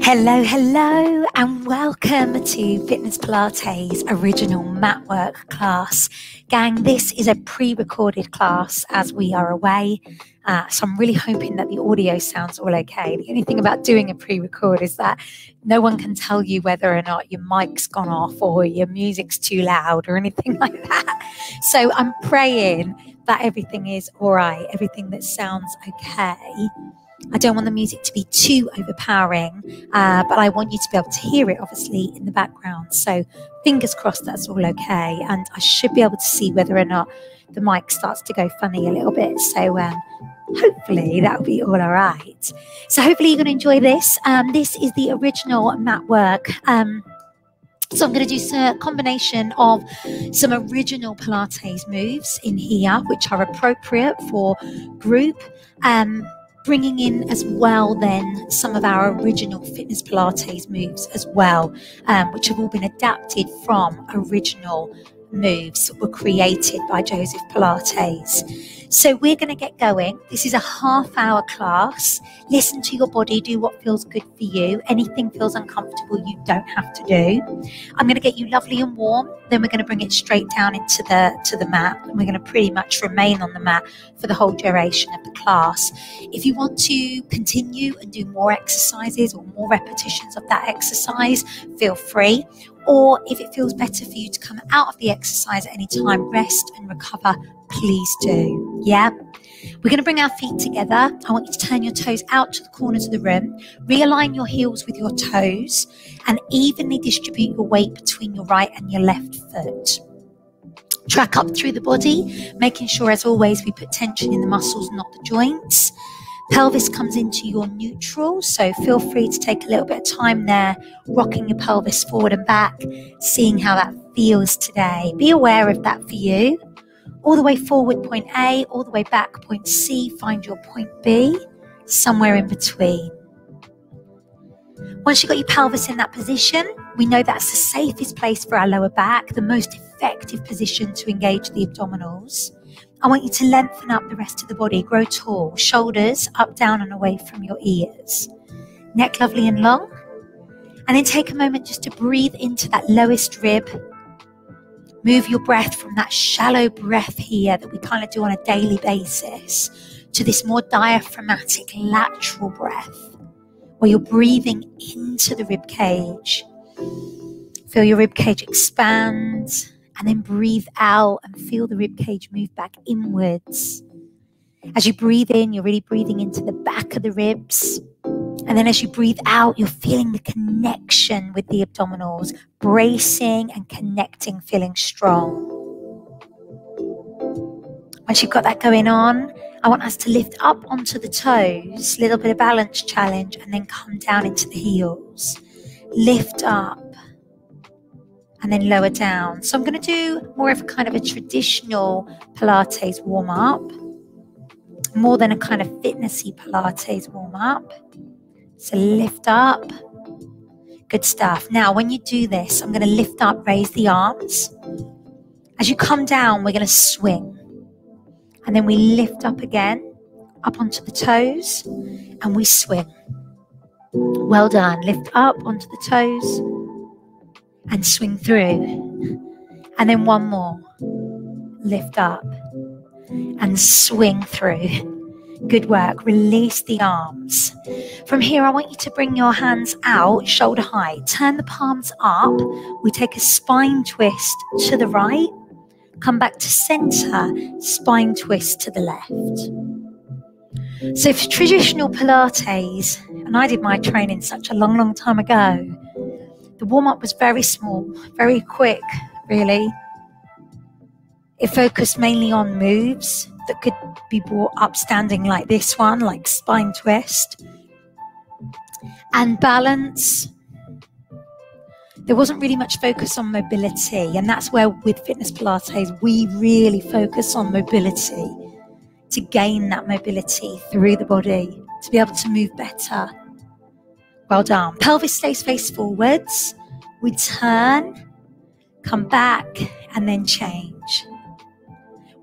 Hello, hello, and welcome to Fitness Pilates original Matwork class. Gang, this is a pre-recorded class as we are away, so I'm really hoping that the audio sounds all okay. The only thing about doing a pre-record is that no one can tell you whether or not your mic's gone off or your music's too loud or anything like that. So I'm praying that everything is all right, everything that sounds okay. I don't want the music to be too overpowering, but I want you to be able to hear it, obviously, in the background. So fingers crossed that's all okay. And I should be able to see whether or not the mic starts to go funny a little bit. So hopefully that'll be all right. So hopefully you're going to enjoy this. This is the original Matwork. So I'm going to do a combination of some original Pilates moves in here, which are appropriate for group, bringing in as well then some of our original Fitness Pilates moves as well, which have all been adapted from original moves that were created by Joseph Pilates. So we're going to get going. This is a half-hour class. Listen to your body, do what feels good for you. Anything feels uncomfortable, you don't have to do. I'm going to get you lovely and warm. Then we're going to bring it straight down into the mat, and we're going to pretty much remain on the mat for the whole duration of the class. If you want to continue and do more exercises or more repetitions of that exercise, feel free. Or if it feels better for you to come out of the exercise at any time, rest and recover, please do. Yeah? We're going to bring our feet together. I want you to turn your toes out to the corners of the room, realign your heels with your toes, and evenly distribute your weight between your right and your left foot. Track up through the body, making sure, as always, we put tension in the muscles, not the joints. Pelvis comes into your neutral, so feel free to take a little bit of time there, rocking your pelvis forward and back, seeing how that feels today. Be aware of that for you. All the way forward, point A, all the way back, point C, find your point B, somewhere in between. Once you've got your pelvis in that position, we know that's the safest place for our lower back, the most effective position to engage the abdominals. I want you to lengthen up the rest of the body, grow tall, shoulders up, down and away from your ears. Neck lovely and long. And then take a moment just to breathe into that lowest rib. Move your breath from that shallow breath here that we kind of do on a daily basis to this more diaphragmatic lateral breath where you're breathing into the rib cage. Feel your rib cage expand. And then breathe out and feel the ribcage move back inwards. As you breathe in, you're really breathing into the back of the ribs. And then as you breathe out, you're feeling the connection with the abdominals, bracing and connecting, feeling strong. Once you've got that going on, I want us to lift up onto the toes, little bit of balance challenge, and then come down into the heels. Lift up. And then lower down. So I'm going to do more of a kind of a traditional Pilates warm-up, more than a kind of fitnessy Pilates warm-up. So lift up. Good stuff. Now, when you do this, I'm going to lift up, raise the arms. As you come down, we're going to swing. And then we lift up again, up onto the toes, and we swing. Well done. Lift up onto the toes. And swing through. And then one more. Lift up. And swing through. Good work. Release the arms. From here, I want you to bring your hands out, shoulder height. Turn the palms up. We take a spine twist to the right. Come back to center. Spine twist to the left. So for traditional Pilates, and I did my training such a long, long time ago, the warm-up was very small, very quick, really. It focused mainly on moves that could be brought up standing like this one, like spine twist. And balance. There wasn't really much focus on mobility, and that's where with Fitness Pilates, we really focus on mobility, to gain that mobility through the body, to be able to move better. Well done. Pelvis stays face forwards. We turn, come back, and then change.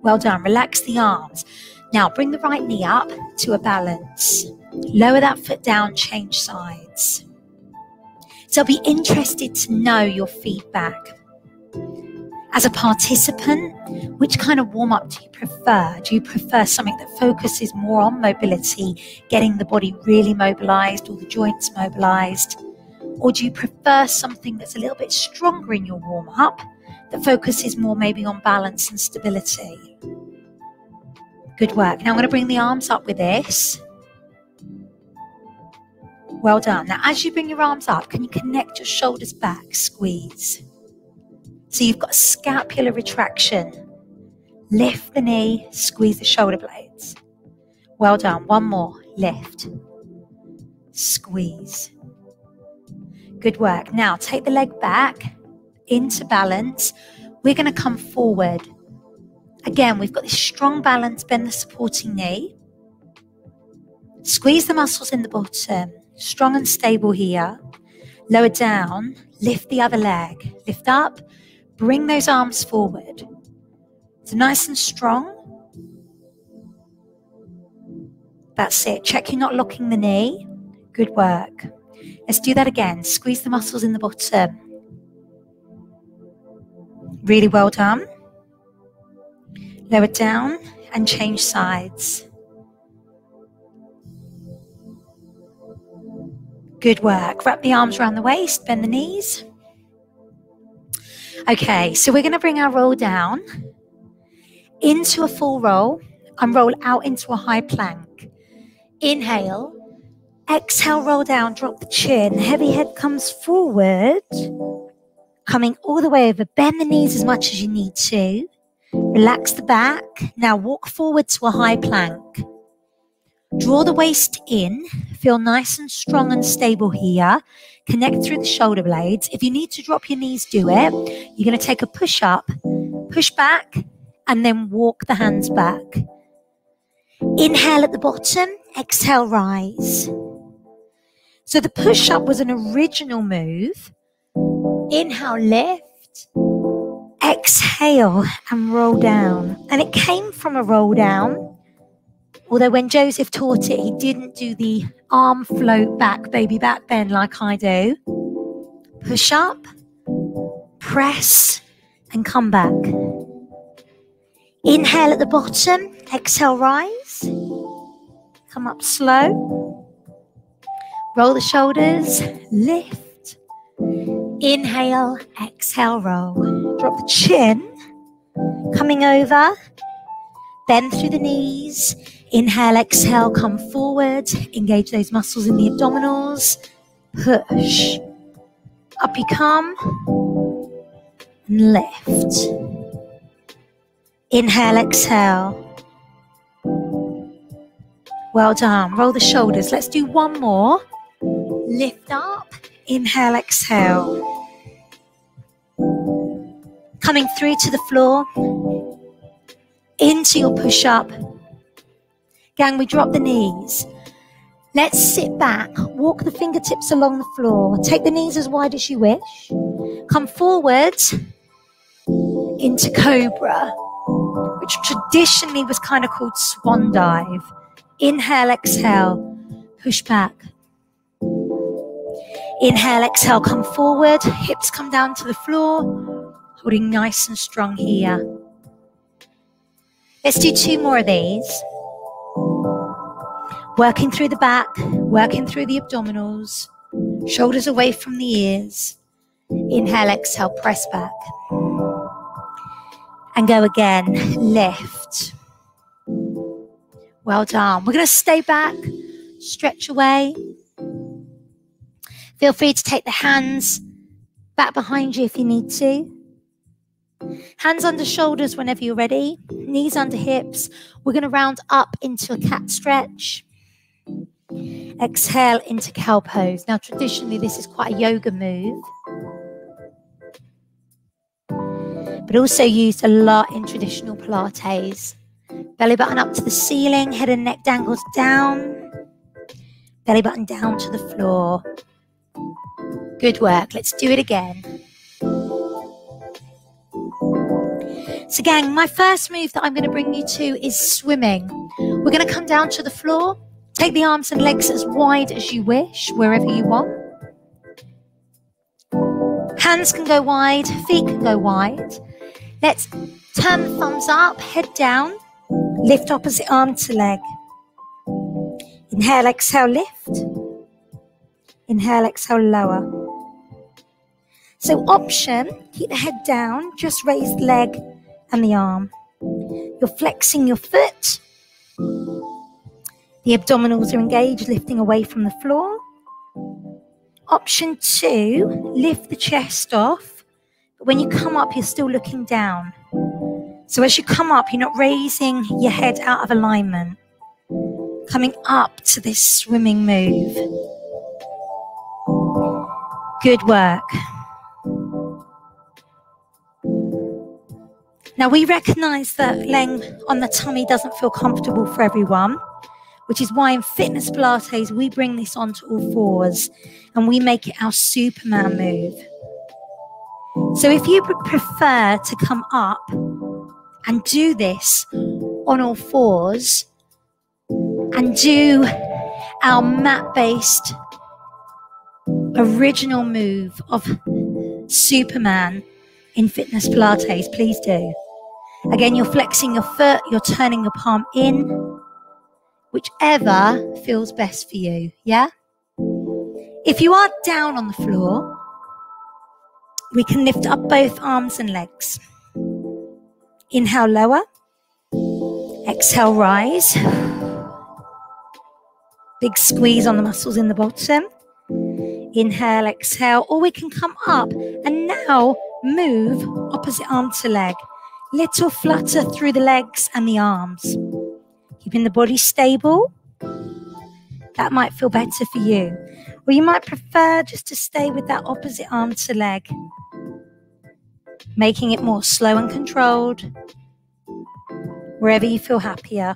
Well done. Relax the arms. Now bring the right knee up to a balance. Lower that foot down, change sides. So I'll be interested to know your feedback. As a participant, which kind of warm-up do you prefer? Do you prefer something that focuses more on mobility, getting the body really mobilized, all the joints mobilized? Or do you prefer something that's a little bit stronger in your warm-up, that focuses more maybe on balance and stability? Good work. Now I'm going to bring the arms up with this. Well done. Now as you bring your arms up, can you connect your shoulders back? Squeeze. So you've got a scapular retraction. Lift the knee, squeeze the shoulder blades. Well done. One more. Lift. Squeeze. Good work. Now take the leg back into balance. We're going to come forward. Again, we've got this strong balance. Bend the supporting knee. Squeeze the muscles in the bottom. Strong and stable here. Lower down. Lift the other leg. Lift up. Bring those arms forward. So nice and strong. That's it. Check you're not locking the knee. Good work. Let's do that again. Squeeze the muscles in the bottom. Really well done. Lower down and change sides. Good work. Wrap the arms around the waist. Bend the knees. Okay, so we're going to bring our roll down into a full roll and roll out into a high plank. Inhale, exhale, roll down, drop the chin, heavy head comes forward, coming all the way over. Bend the knees as much as you need to. Relax the back. Now walk forward to a high plank. Draw the waist in. Feel nice and strong and stable here. Connect through the shoulder blades. If you need to drop your knees, do it. You're going to take a push up, push back, and then walk the hands back. Inhale at the bottom, exhale, rise. So the push up was an original move. Inhale, lift. Exhale and roll down. And it came from a roll down. Although when Joseph taught it, he didn't do the arm float back, baby back bend like I do. Push up, press, and come back. Inhale at the bottom, exhale, rise. Come up slow. Roll the shoulders, lift. Inhale, exhale, roll. Drop the chin, coming over. Bend through the knees. Inhale, exhale, come forward. Engage those muscles in the abdominals. Push. Up you come. And lift. Inhale, exhale. Well done. Roll the shoulders. Let's do one more. Lift up. Inhale, exhale. Coming through to the floor. Into your push-up. Gang, we drop the knees. Let's sit back. Walk the fingertips along the floor. Take the knees as wide as you wish. Come forward into Cobra, which traditionally was kind of called swan dive. Inhale, exhale, push back. Inhale, exhale, come forward. Hips come down to the floor. Holding nice and strong here. Let's do two more of these. Working through the back, working through the abdominals, shoulders away from the ears. Inhale, exhale, press back. And go again, lift. Well done. We're going to stay back, stretch away. Feel free to take the hands back behind you if you need to. Hands under shoulders whenever you're ready. Knees under hips. We're going to round up into a cat stretch. Exhale into cow pose. Now, traditionally, this is quite a yoga move, but also used a lot in traditional Pilates. Belly button up to the ceiling, head and neck dangles down. Belly button down to the floor. Good work. Let's do it again. So gang, my first move that I'm going to bring you to is swimming. We're going to come down to the floor. Take the arms and legs as wide as you wish, wherever you want. Hands can go wide, feet can go wide. Let's turn the thumbs up, head down, lift opposite arm to leg. Inhale, exhale, lift. Inhale, exhale, lower. So option, keep the head down, just raise the leg and the arm. You're flexing your foot. The abdominals are engaged, lifting away from the floor. Option 2, lift the chest off. But when you come up, you're still looking down. So as you come up, you're not raising your head out of alignment. Coming up to this swimming move. Good work. Now we recognize that laying on the tummy doesn't feel comfortable for everyone, which is why in Fitness Pilates, we bring this onto all fours and we make it our Superman move. So if you would prefer to come up and do this on all fours and do our mat-based original move of Superman in Fitness Pilates, please do. Again, you're flexing your foot, you're turning your palm in, whichever feels best for you, yeah? If you are down on the floor, we can lift up both arms and legs. Inhale, lower. Exhale, rise. Big squeeze on the muscles in the bottom. Inhale, exhale, or we can come up and now move opposite arm to leg. Little flutter through the legs and the arms. Keeping the body stable. That might feel better for you. Or you might prefer just to stay with that opposite arm to leg. Making it more slow and controlled. Wherever you feel happier.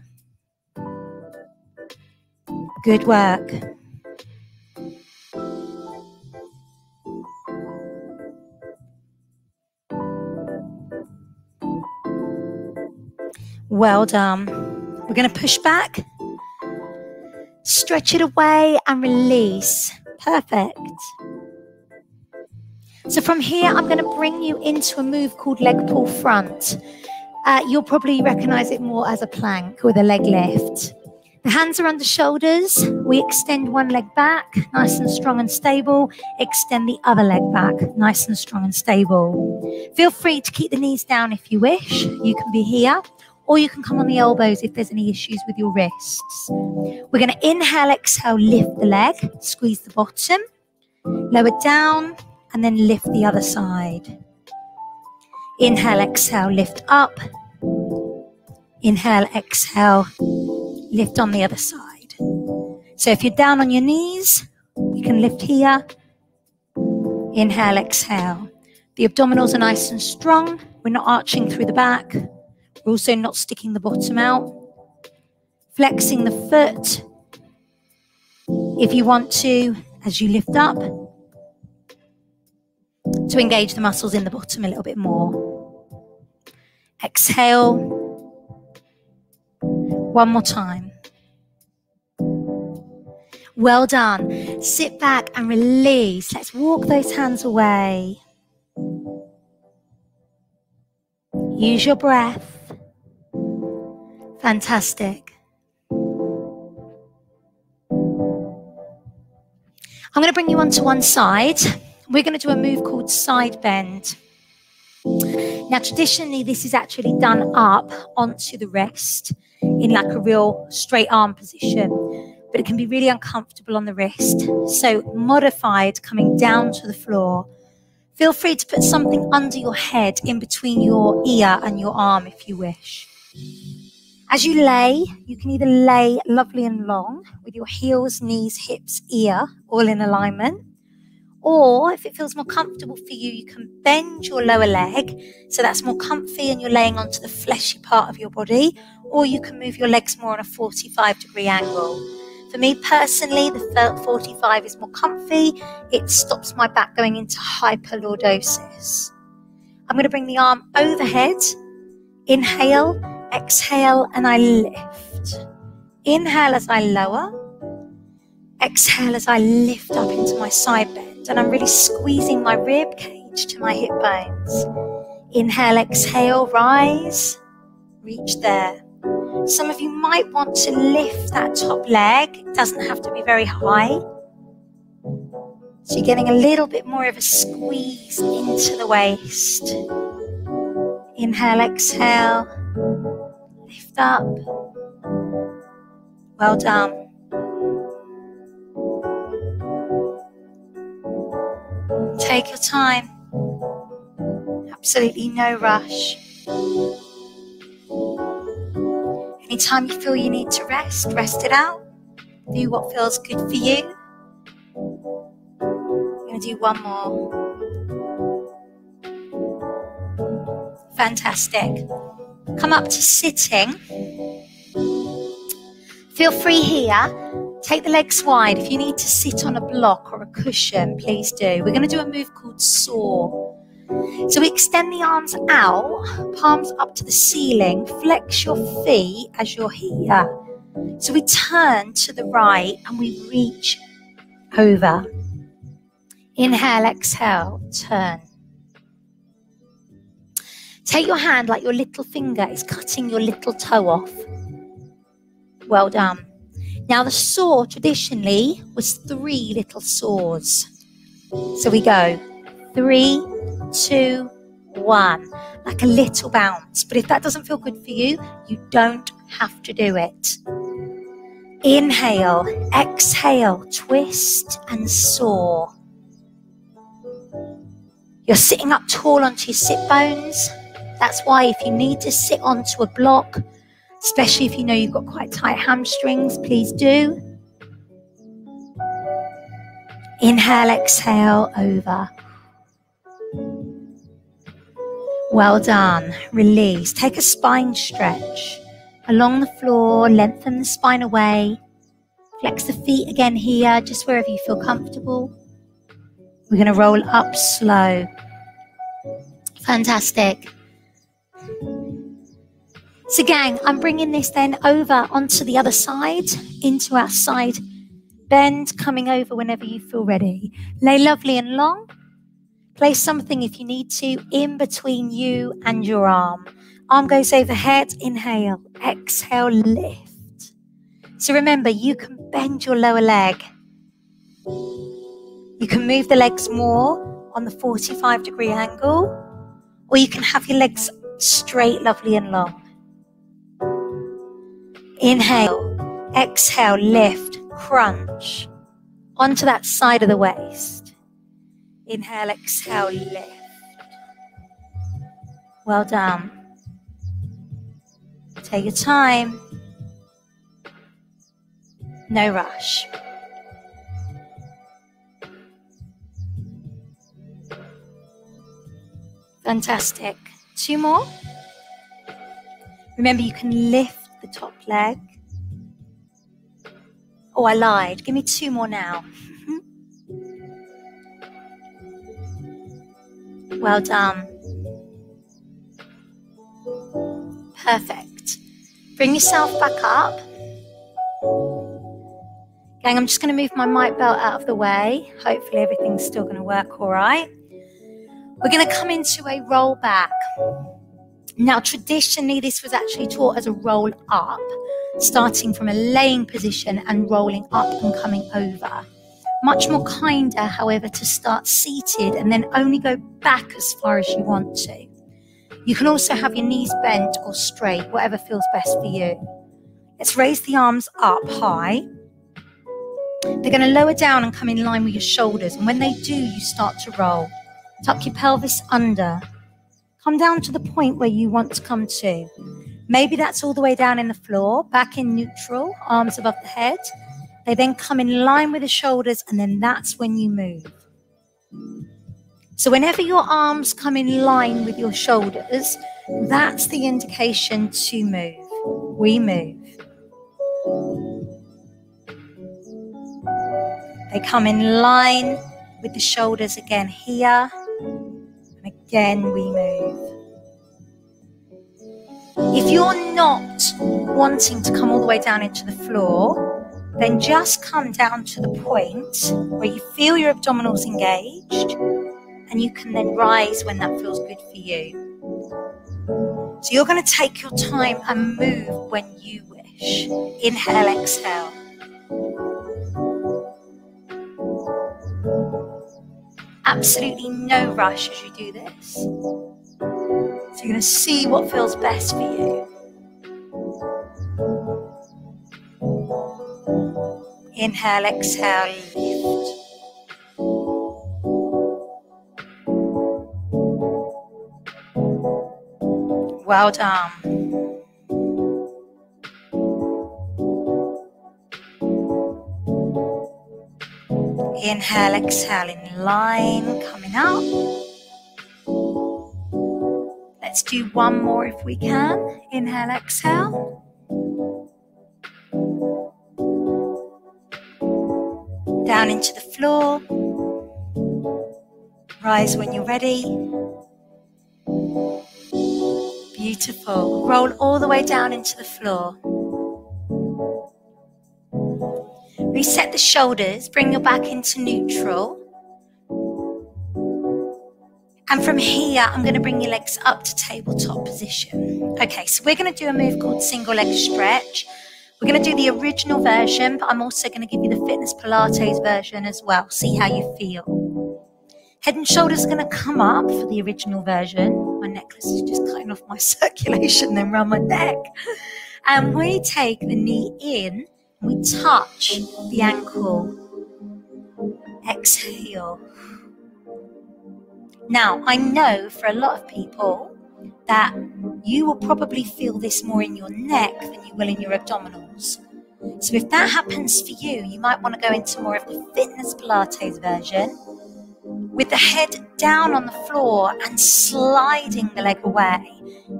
Good work. Well done. We're going to push back, stretch it away and release. Perfect. So from here, I'm going to bring you into a move called leg pull front. You'll probably recognize it more as a plank with a leg lift. The hands are under shoulders. We extend one leg back, nice and strong and stable. Extend the other leg back, nice and strong and stable. Feel free to keep the knees down if you wish. You can be here. Or you can come on the elbows if there's any issues with your wrists. We're going to inhale, exhale, lift the leg, squeeze the bottom, lower down, and then lift the other side. Inhale, exhale, lift up. Inhale, exhale, lift on the other side. So if you're down on your knees, you can lift here. Inhale, exhale. The abdominals are nice and strong. We're not arching through the back. We're also not sticking the bottom out. Flexing the foot if you want to as you lift up to engage the muscles in the bottom a little bit more. Exhale. One more time. Well done. Sit back and release. Let's walk those hands away. Use your breath. Fantastic. I'm going to bring you onto one side. We're going to do a move called side bend. Now, traditionally, this is actually done up onto the wrist in like a real straight arm position, but it can be really uncomfortable on the wrist. So modified, coming down to the floor. Feel free to put something under your head in between your ear and your arm if you wish. As you lay, you can either lay lovely and long with your heels, knees, hips, ear, all in alignment. Or if it feels more comfortable for you, you can bend your lower leg so that's more comfy and you're laying onto the fleshy part of your body. Or you can move your legs more on a 45-degree angle. For me personally, the 45 is more comfy. It stops my back going into hyperlordosis. I'm going to bring the arm overhead. Inhale, exhale, and I lift. Inhale as I lower. Exhale as I lift up into my side bend. And I'm really squeezing my rib cage reach to my hip bones. Inhale, exhale, rise, reach there. Some of you might want to lift that top leg. It doesn't have to be very high. So you're getting a little bit more of a squeeze into the waist. Inhale, exhale, lift up. Well done. Take your time. Absolutely no rush. Anytime you feel you need to rest, rest it out. Do what feels good for you. I'm going to do one more. Fantastic. Come up to sitting. Feel free here. Take the legs wide. If you need to sit on a block or a cushion, please do. We're going to do a move called saw. So we extend the arms out, palms up to the ceiling, flex your feet as you're here. So we turn to the right and we reach over. Inhale, exhale, turn. Take your hand like your little finger is cutting your little toe off. Well done. Now the saw traditionally was 3 little saws. So we go 3, 2, 1, like a little bounce. But if that doesn't feel good for you, you don't have to do it. Inhale, exhale, twist and saw. You're sitting up tall onto your sit bones. That's why if you need to sit onto a block, especially if you know you've got quite tight hamstrings, please do. Inhale, exhale, over. Well done. Release. Take a spine stretch along the floor. Lengthen the spine away. Flex the feet again here, just wherever you feel comfortable. We're going to roll up slow. Fantastic. So gang, I'm bringing this then over onto the other side, into our side bend, coming over whenever you feel ready. Lay lovely and long. Place something if you need to in between you and your arm. Arm goes overhead. Inhale, exhale, lift. So remember, you can bend your lower leg. You can move the legs more on the 45-degree angle, or you can have your legs straight, lovely and long. Inhale, exhale, lift, crunch onto that side of the waist. Inhale, exhale, lift. Well done. Take your time. No rush. Fantastic. 2 more. Remember, you can lift the top leg. Oh, I lied. Give me 2 more now. Well done. Perfect. Bring yourself back up. Gang, I'm just going to move my mic belt out of the way. Hopefully everything's still going to work all right. We're going to come into a roll back. Now, traditionally, this was actually taught as a roll up, starting from a laying position and rolling up and coming over. Much more kinder, however, to start seated and then only go back as far as you want to. You can also have your knees bent or straight, whatever feels best for you. Let's raise the arms up high. They're going to lower down and come in line with your shoulders. And when they do, you start to roll. Tuck your pelvis under. Come down to the point where you want to come to. Maybe that's all the way down in the floor, back in neutral, arms above the head. They then come in line with the shoulders, and then that's when you move. So whenever your arms come in line with your shoulders, that's the indication to move. We move. They come in line with the shoulders again here. And again, we move. If you're not wanting to come all the way down into the floor, then just come down to the point where you feel your abdominals engaged and you can then rise when that feels good for you. So you're going to take your time and move when you wish. Inhale, exhale. Absolutely no rush as you do this. So you're going to see what feels best for you. Inhale, exhale, lift. Well done. Inhale, exhale in line, coming up. Let's do one more if we can. Inhale, exhale. Down into the floor. Rise when you're ready. Beautiful. Roll all the way down into the floor. Reset the shoulders, bring your back into neutral. And from here, I'm going to bring your legs up to tabletop position. Okay, so we're going to do a move called single leg stretch. We're going to do the original version, but I'm also going to give you the Fitness Pilates version as well. See how you feel. Head and shoulders are going to come up for the original version. My necklace is just cutting off my circulation then around my neck. And we take the knee in, we touch the ankle. Exhale. Now, I know for a lot of people that you will probably feel this more in your neck than you will in your abdominals. So if that happens for you, you might want to go into more of the Fitness Pilates version with the head down on the floor and sliding the leg away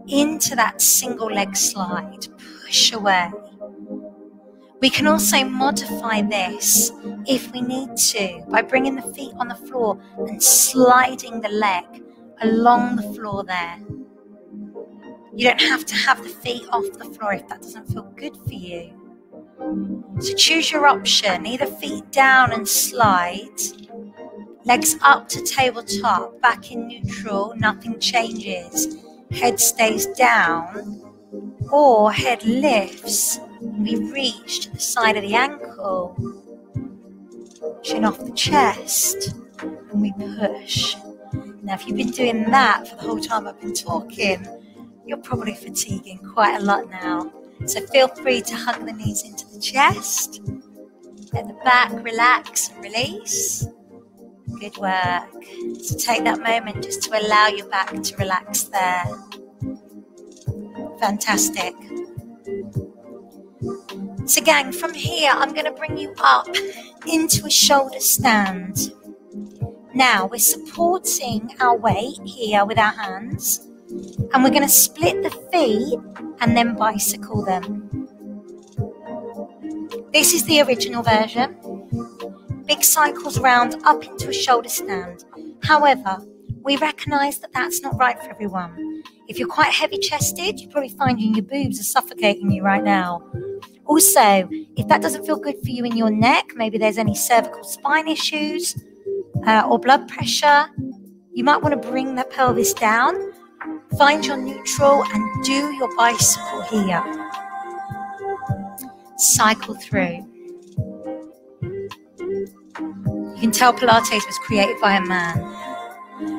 into that single leg slide. Push away. We can also modify this if we need to by bringing the feet on the floor and sliding the leg along the floor there. You don't have to have the feet off the floor if that doesn't feel good for you. So choose your option, either feet down and slide, legs up to tabletop, back in neutral, nothing changes. Head stays down, or head lifts. We reach to the side of the ankle, chin off the chest, and we push. Now, if you've been doing that for the whole time I've been talking, you're probably fatiguing quite a lot now. So feel free to hug the knees into the chest. Let the back relax and release. Good work. So take that moment just to allow your back to relax there. Fantastic. So gang, from here, I'm going to bring you up into a shoulder stand. Now, we're supporting our weight here with our hands, and we're going to split the feet and then bicycle them. This is the original version. Big cycles round up into a shoulder stand. However, we recognise that that's not right for everyone. If you're quite heavy-chested, you're probably finding your boobs are suffocating you right now. Also, if that doesn't feel good for you in your neck, maybe there's any cervical spine issues or blood pressure, you might want to bring the pelvis down, find your neutral and do your bicycle here. Cycle through. You can tell Pilates was created by a man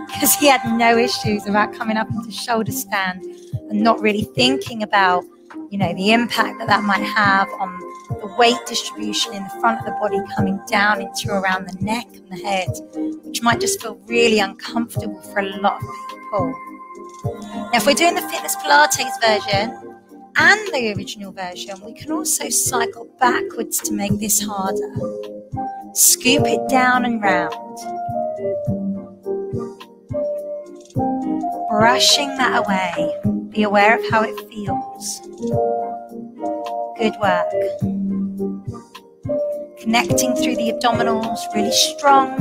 because he had no issues about coming up into shoulder stand and not really thinking about the impact that might have on the weight distribution in the front of the body coming down into around the neck and the head, which might just feel really uncomfortable for a lot of people. Now, if we're doing the Fitness Pilates version and the original version, we can also cycle backwards to make this harder. Scoop it down and round. Brushing that away. Be aware of how it feels. Good work. Connecting through the abdominals, really strong.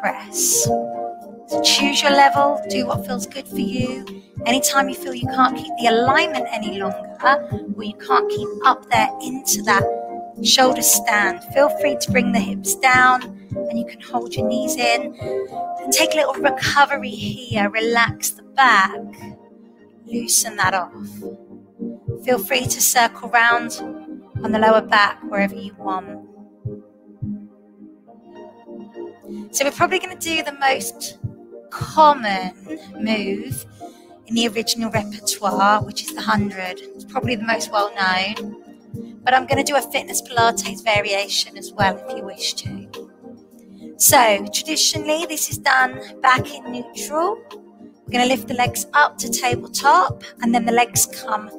Press. So choose your level, do what feels good for you. Anytime you feel you can't keep the alignment any longer, or you can't keep up there into that shoulder stand, feel free to bring the hips down and you can hold your knees in and take a little recovery here. Relax the back, loosen that off. Feel free to circle round on the lower back wherever you want. So we're probably going to do the most common move in the original repertoire, which is the 100. It's probably the most well known, but I'm going to do a fitness Pilates variation as well if you wish to. So traditionally this is done back in neutral. We're going to lift the legs up to tabletop, and then the legs come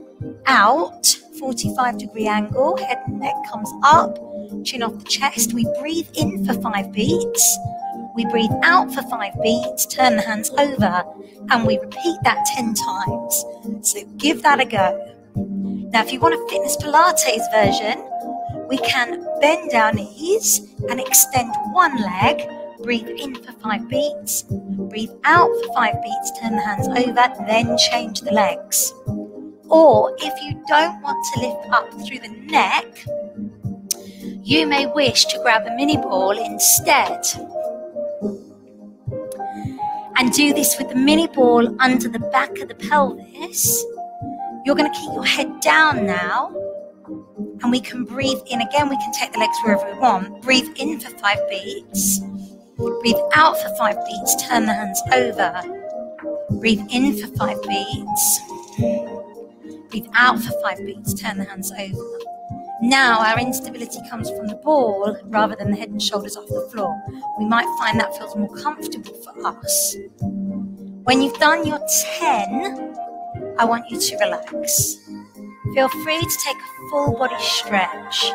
out, 45-degree angle, head and neck comes up, chin off the chest. We breathe in for 5 beats. We breathe out for 5 beats, turn the hands over, and we repeat that 10 times. So give that a go. Now, if you want a fitness Pilates version, we can bend our knees and extend one leg, breathe in for 5 beats, breathe out for 5 beats, turn the hands over, then change the legs. Or if you don't want to lift up through the neck, you may wish to grab a mini ball instead. And do this with the mini ball under the back of the pelvis. You're going to keep your head down now, and we can breathe in again. We can take the legs wherever we want. Breathe in for 5 beats. Breathe out for 5 beats. Turn the hands over. Breathe in for 5 beats. Breathe out for 5 beats. Turn the hands over. Now our instability comes from the ball rather than the head and shoulders off the floor. We might find that feels more comfortable for us. When you've done your 10, I want you to relax. Feel free to take a full body stretch.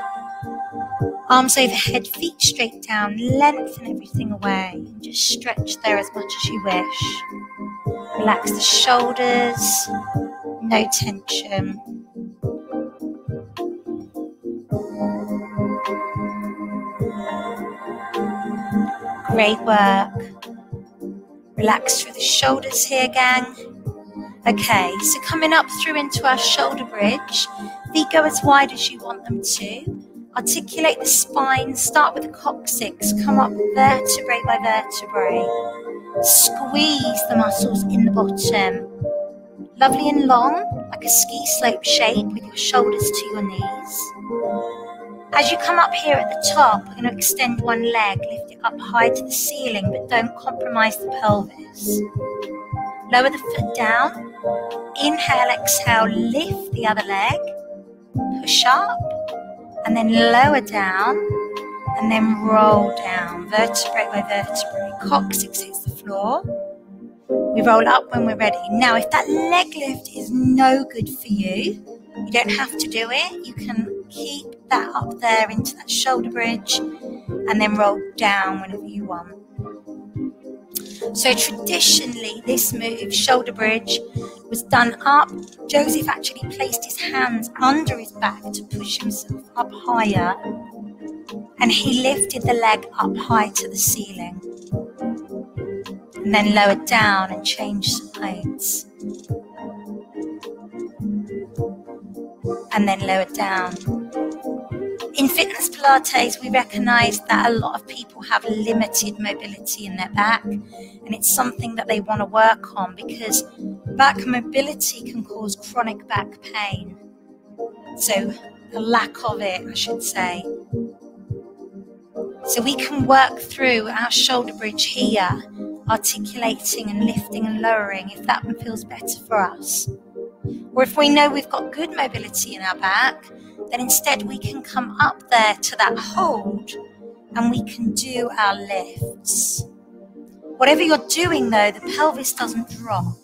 Arms overhead, feet straight down, lengthen everything away. And just stretch there as much as you wish. Relax the shoulders, no tension. Great work. Relax through the shoulders here, gang. Okay, so coming up through into our shoulder bridge. Feet go as wide as you want them to. Articulate the spine. Start with the coccyx. Come up vertebrae by vertebrae. Squeeze the muscles in the bottom. Lovely and long, like a ski slope shape with your shoulders to your knees. As you come up here at the top, we're going to extend one leg, lift it up high to the ceiling, but don't compromise the pelvis. Lower the foot down. Inhale, exhale, lift the other leg. Push up, and then lower down, and then roll down, vertebrae by vertebrae. Coccyx hits the floor. We roll up when we're ready. Now, if that leg lift is no good for you, you don't have to do it. You can keep that up there into that shoulder bridge and then roll down whenever you want. So traditionally, this move, shoulder bridge, was done up. Joseph actually placed his hands under his back to push himself up higher, and he lifted the leg up high to the ceiling. And then lowered down and changed sides. And then lowered down. In fitness Pilates, we recognize that a lot of people have limited mobility in their back, and it's something that they want to work on because back mobility can cause chronic back pain. So the lack of it, I should say. So we can work through our shoulder bridge here, articulating and lifting and lowering if that one feels better for us. Or if we know we've got good mobility in our back, then instead we can come up there to that hold and we can do our lifts. Whatever you're doing though, the pelvis doesn't drop.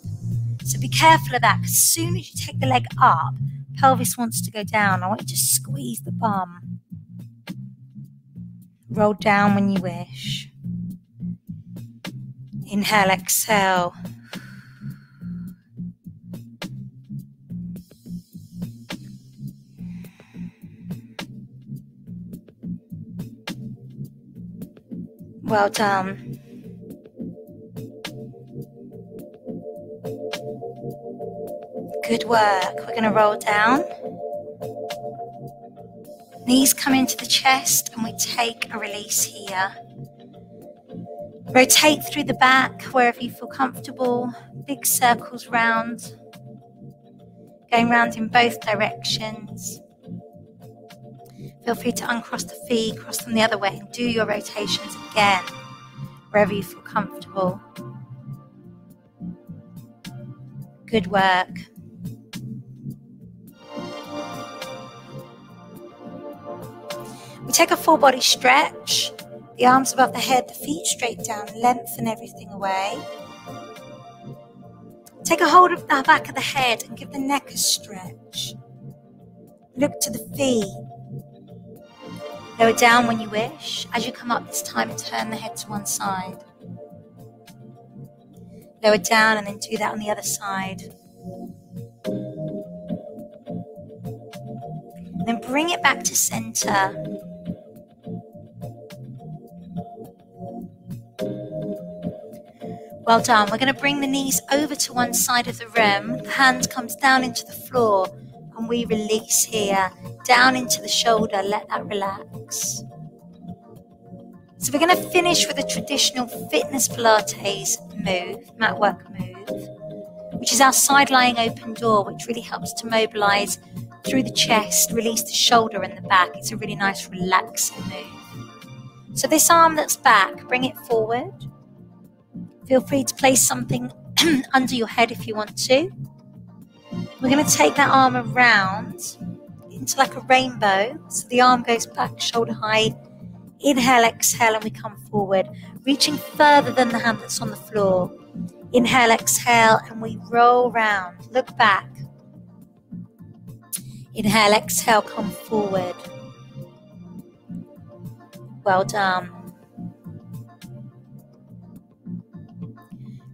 So be careful of that, because as soon as you take the leg up, pelvis wants to go down. I want you to squeeze the bum. Roll down when you wish. Inhale, exhale. Well done. Good work. We're going to roll down. Knees come into the chest and we take a release here. Rotate through the back wherever you feel comfortable. Big circles round, going round in both directions. Feel free to uncross the feet, cross them the other way, and do your rotations again wherever you feel comfortable. Good work. We take a full body stretch. The arms above the head, the feet straight down, lengthen everything away. Take a hold of the back of the head and give the neck a stretch. Look to the feet. Lower down when you wish. As you come up this time, turn the head to one side. Lower down and then do that on the other side. And then bring it back to center. Well done. We're going to bring the knees over to one side of the room. The hand comes down into the floor and we release here. Down into the shoulder. Let that relax. So we're going to finish with a traditional fitness Pilates move, Matwork move, which is our side lying open door, which really helps to mobilize through the chest, release the shoulder and the back. It's a really nice relaxing move. So this arm that's back, bring it forward. Feel free to place something under your head if you want to. We're going to take that arm around into like a rainbow. So the arm goes back, shoulder height. Inhale, exhale, and we come forward, reaching further than the hand that's on the floor. Inhale, exhale, and we roll round. Look back. Inhale, exhale, come forward. Well done.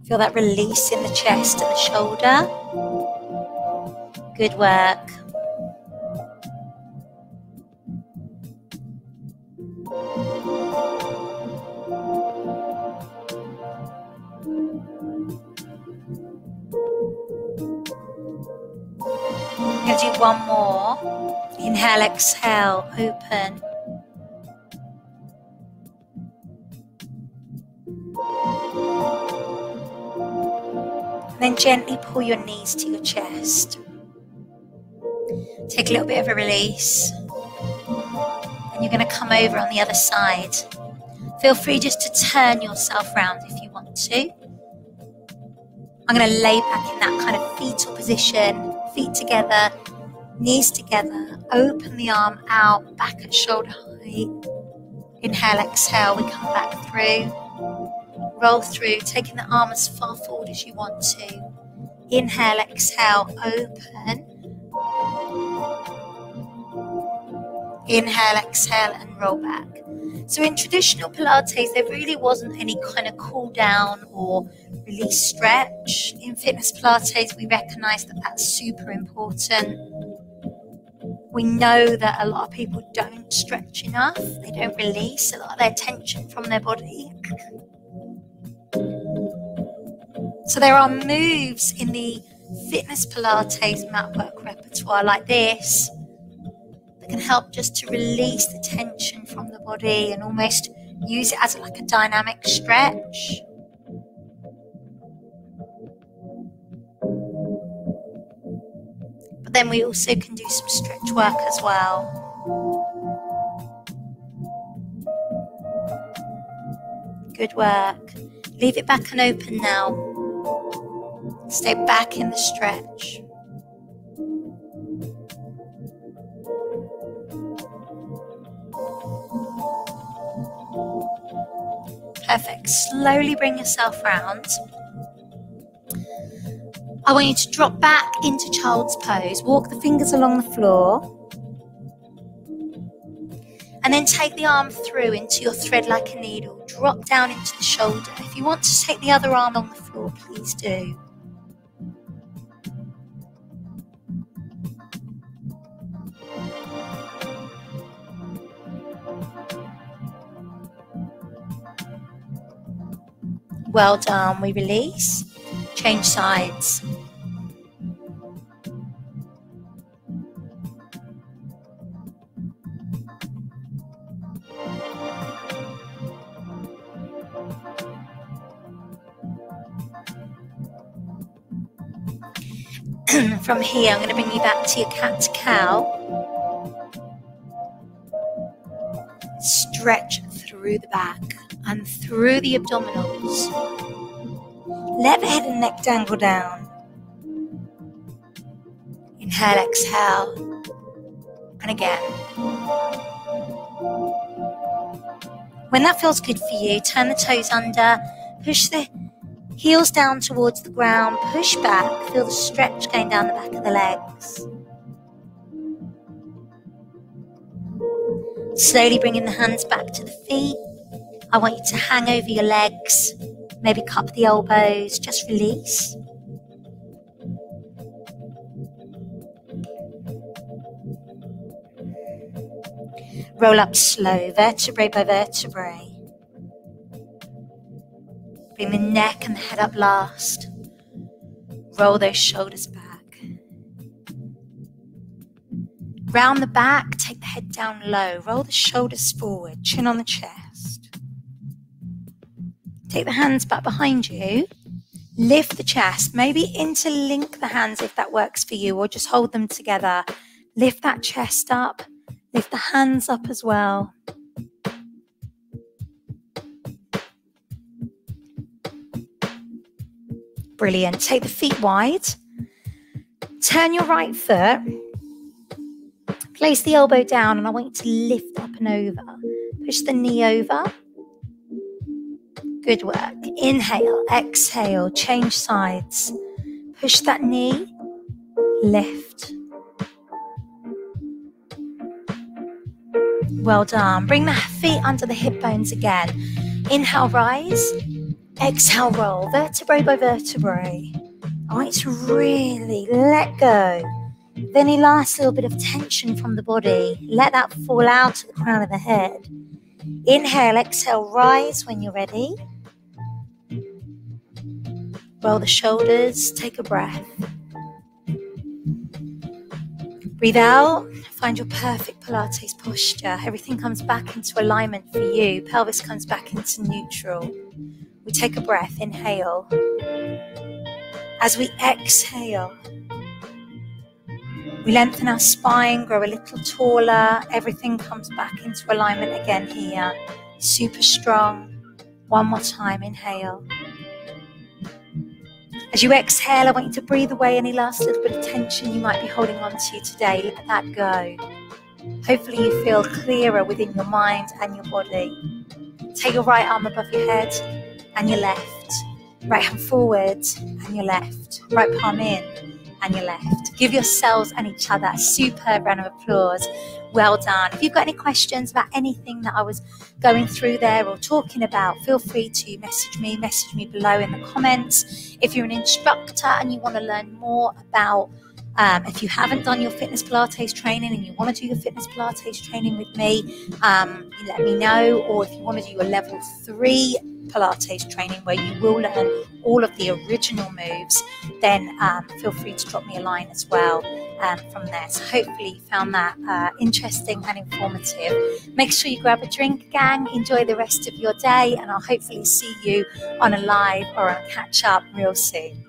Feel that release in the chest and the shoulder. Good work. I'm going to do one more. Inhale, exhale, open. Then gently pull your knees to your chest. Take a little bit of a release. And you're going to come over on the other side. Feel free just to turn yourself around if you want to. I'm going to lay back in that kind of fetal position. Feet together, knees together. Open the arm out, back at shoulder height. Inhale, exhale, we come back through. Roll through, taking the arm as far forward as you want to. Inhale, exhale, open. Inhale, exhale, and roll back. So in traditional Pilates, there really wasn't any kind of cool down or release stretch. In fitness Pilates, we recognize that that's super important. We know that a lot of people don't stretch enough. They don't release a lot of their tension from their body. So there are moves in the fitness Pilates Matwork repertoire like this that can help just to release the tension from the body and almost use it as like a dynamic stretch. But then we also can do some stretch work as well. Good work. Leave it back and open now. Stay back in the stretch. Perfect. Slowly bring yourself round. I want you to drop back into child's pose. Walk the fingers along the floor. And then take the arm through into your thread like a needle. Drop down into the shoulder. If you want to take the other arm on the floor, please do. Well done. We release. Change sides. From here, I'm going to bring you back to your cat-to-cow. Stretch through the back and through the abdominals. Let the head and neck dangle down. Inhale, exhale, and again. When that feels good for you, turn the toes under, push the heels down towards the ground, push back, feel the stretch going down the back of the legs. Slowly bringing the hands back to the feet. I want you to hang over your legs, maybe cup the elbows, just release. Roll up slow, vertebrae by vertebrae. Bring the neck and the head up last. Roll those shoulders back. Round the back, take the head down low. Roll the shoulders forward, chin on the chest. Take the hands back behind you. Lift the chest. Maybe interlink the hands if that works for you, or just hold them together. Lift that chest up. Lift the hands up as well. Brilliant. Take the feet wide. Turn your right foot. Place the elbow down, and I want you to lift up and over. Push the knee over. Good work. Inhale, exhale, change sides. Push that knee, lift. Well done. Bring the feet under the hip bones again. Inhale, rise. Exhale, roll. Vertebrae by vertebrae. I want you to really let go of any last little bit of tension from the body. Let that fall out to the crown of the head. Inhale, exhale, rise when you're ready. Roll the shoulders, take a breath. Breathe out, find your perfect Pilates posture. Everything comes back into alignment for you. Pelvis comes back into neutral. We take a breath, inhale. As we exhale, we lengthen our spine, grow a little taller. Everything comes back into alignment again here. Super strong. One more time, inhale. As you exhale, I want you to breathe away any last little bit of tension you might be holding on to today. Let that go. Hopefully you feel clearer within your mind and your body. Take your right arm above your head and your left. Right hand forward and your left. Right palm in and your left. Give yourselves and each other a superb round of applause. Well done. If you've got any questions about anything that I was going through there or talking about, feel free to message me below in the comments. If you're an instructor and you want to learn more about, if you haven't done your fitness Pilates training and you want to do your fitness Pilates training with me, you let me know. Or if you want to do a level 3 Pilates training where you will learn all of the original moves, then feel free to drop me a line as well from there. So hopefully you found that interesting and informative. Make sure you grab a drink, gang. Enjoy the rest of your day, and I'll hopefully see you on a live or on a catch up real soon.